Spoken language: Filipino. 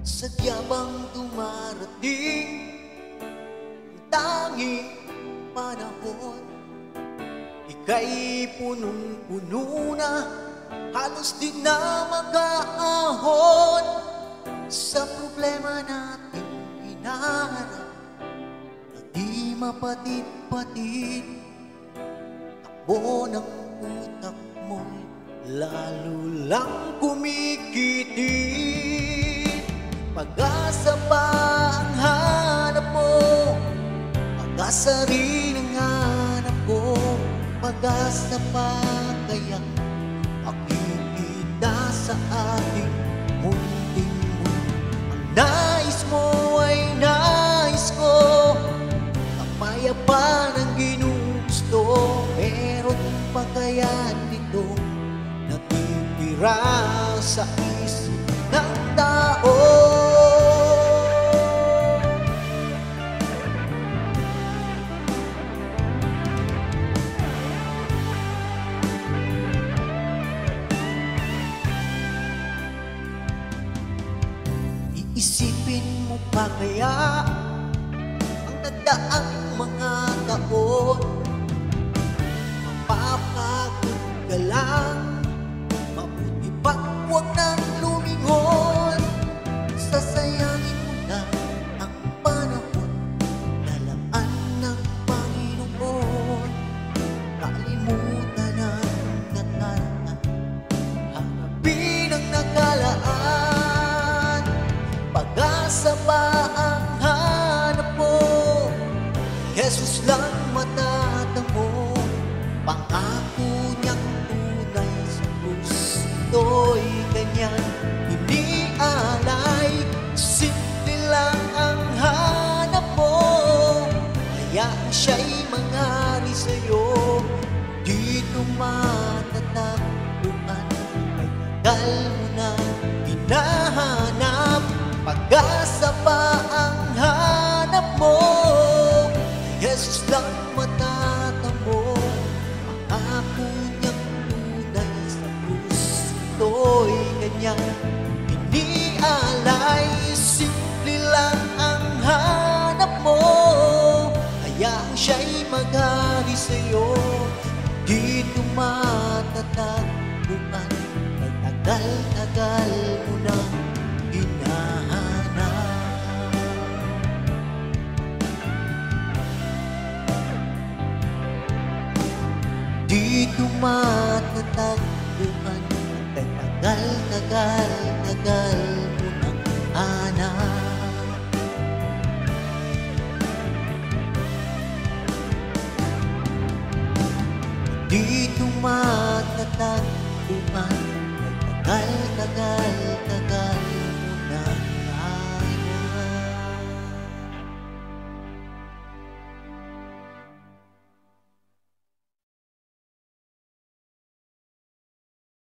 Sadya bang dumarating ang tanging panahon? Ika'y punong-puno na, halos di na mag-aahon sa problema natin hinaharap na di mapatid-patid. Takbo ng utak mo'y lalo lang kumikitin. Pag-asa pa ang hanap mo, pag-asa rin ang hanap ko. Pag-asa pa kayang makikita sa ating munting mundo. Ang nais mo ay nais ko, kapayapaan ang ginugusto. Meron pa kaya nito natitira sa isip ng tao? Iisipin mo pa kaya ang nagdaang mga taon? Mapapagod ka lang, mabuti pa huwag nang lumingon. Sasayangin mo na ang panahon, lalaan ng Panginoon. Kalimutan ang nakaraan, harapin ang nakalaan. Pag-asa pa ang hanap mo, Jesus lang matatamo. Pangako niyang tunay sa krus, ito'y kanyang inialay. Simple lang ang hanap mo, hayaan siya'y mangyari sa'yo. Dito matatagpuan, may tagal mo na hinahanap. Pag-asa pa ang hanap mo, Jesus lang matatamo. Pangako niyang tunay sa krus, ito'y kanyang inialay. Simple lang ang hanap mo, hayaan siya'y maghari sa'yo. Dito matatagpuan, magtagal-tagal mo nang hinahanap. Dito matatagpuan, tagal-tagal mo nang hanap. Dito matatagpuan, tagal-tagal